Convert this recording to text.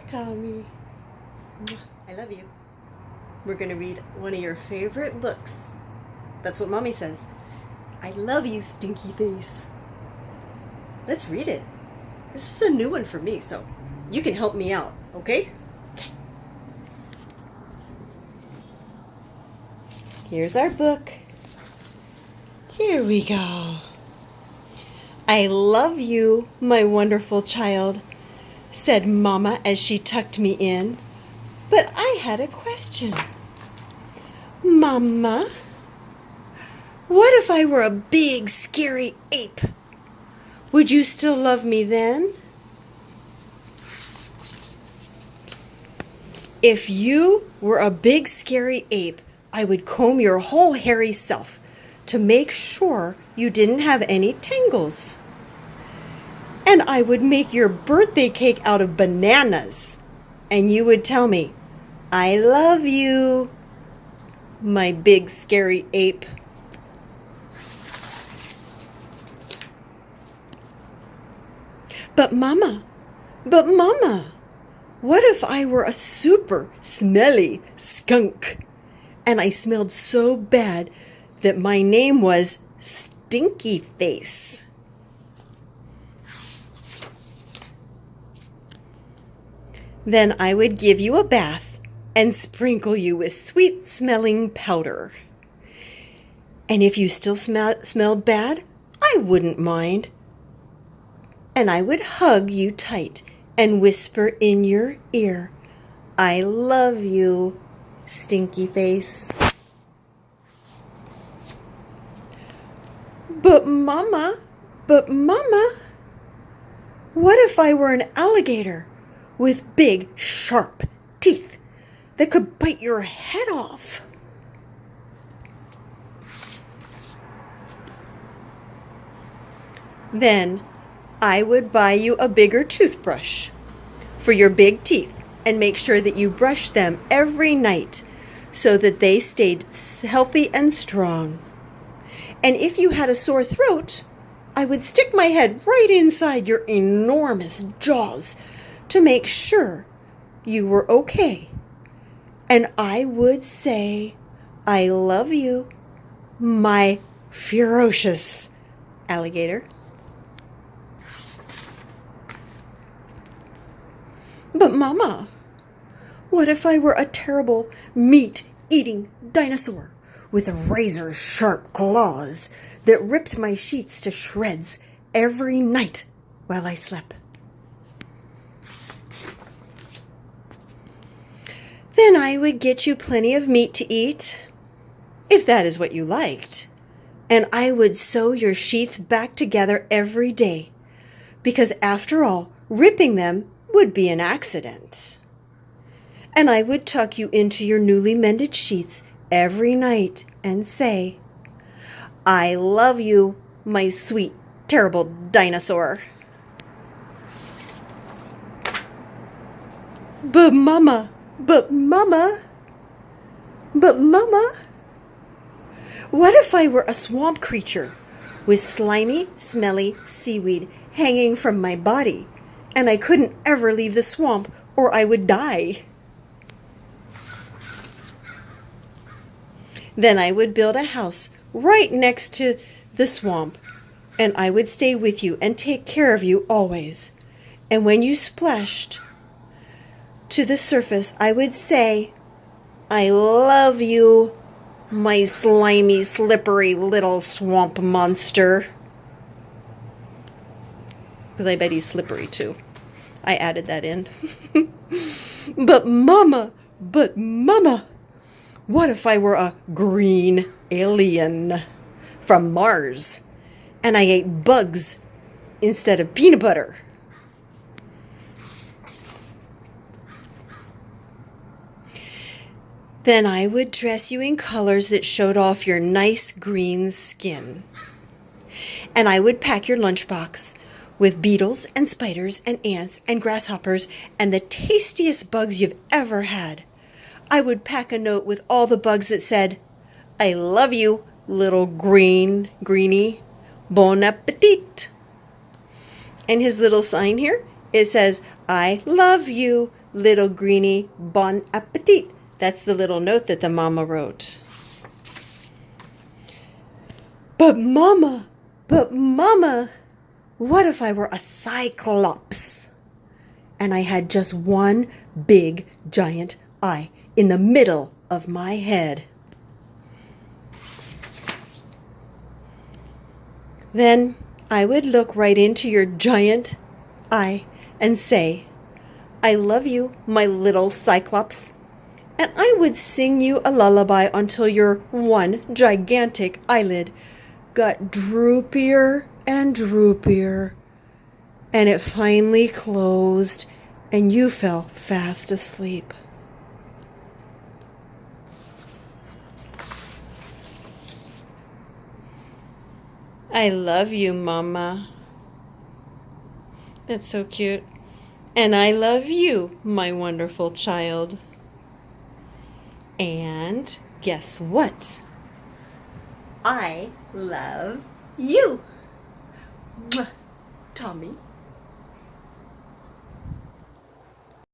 Tommy. I love you. We're going to read one of your favorite books. That's what Mommy says. I love you, Stinky Face. Let's read it. This is a new one for me, so you can help me out, okay? Okay. Here's our book. Here we go. I love you, my wonderful child, said Mama as she tucked me in. But I had a question. Mama, what if I were a big, scary ape? Would you still love me then? If you were a big, scary ape, I would comb your whole hairy self to make sure you didn't have any tangles. And I would make your birthday cake out of bananas. And you would tell me, I love you, my big, scary ape. But Mama, what if I were a super smelly skunk and I smelled so bad that my name was Stinky Face? Then I would give you a bath and sprinkle you with sweet-smelling powder. And if you still smelled bad, I wouldn't mind. And I would hug you tight and whisper in your ear, I love you, Stinky Face. But Mama, what if I were an alligator with big, sharp teeth that could bite your head off? Then I would buy you a bigger toothbrush for your big teeth and make sure that you brush them every night so that they stayed healthy and strong. And if you had a sore throat, I would stick my head right inside your enormous jaws to make sure you were okay. And I would say, I love you, my ferocious alligator. But Mama, what if I were a terrible meat-eating dinosaur with razor-sharp claws that ripped my sheets to shreds every night while I slept? Then I would get you plenty of meat to eat, if that is what you liked, and I would sew your sheets back together every day, because after all, ripping them would be an accident. And I would tuck you into your newly mended sheets every night and say, I love you, my sweet, terrible dinosaur. But Mama, what if I were a swamp creature with slimy, smelly seaweed hanging from my body, and I couldn't ever leave the swamp or I would die? Then I would build a house right next to the swamp, and I would stay with you and take care of you always. And when you splashed to the surface, I would say, I love you, my slimy, slippery little swamp monster. Because I bet he's slippery too. I added that in. But Mama, what if I were a green alien from Mars and I ate bugs instead of peanut butter? Then I would dress you in colors that showed off your nice green skin. And I would pack your lunchbox with beetles and spiders and ants and grasshoppers and the tastiest bugs you've ever had. I would pack a note with all the bugs that said, I love you, little greenie, bon appetit. And his little sign here, it says, I love you, little greenie, bon appetit. That's the little note that the mama wrote. But mama, what if I were a cyclops? And I had just one big giant eye in the middle of my head. Then I would look right into your giant eye and say, I love you, my little cyclops. And I would sing you a lullaby until your one gigantic eyelid got droopier and droopier, and it finally closed, and you fell fast asleep. I love you, Mama. That's so cute. And I love you, my wonderful child. And guess what? I love you. Mwah, Tommy.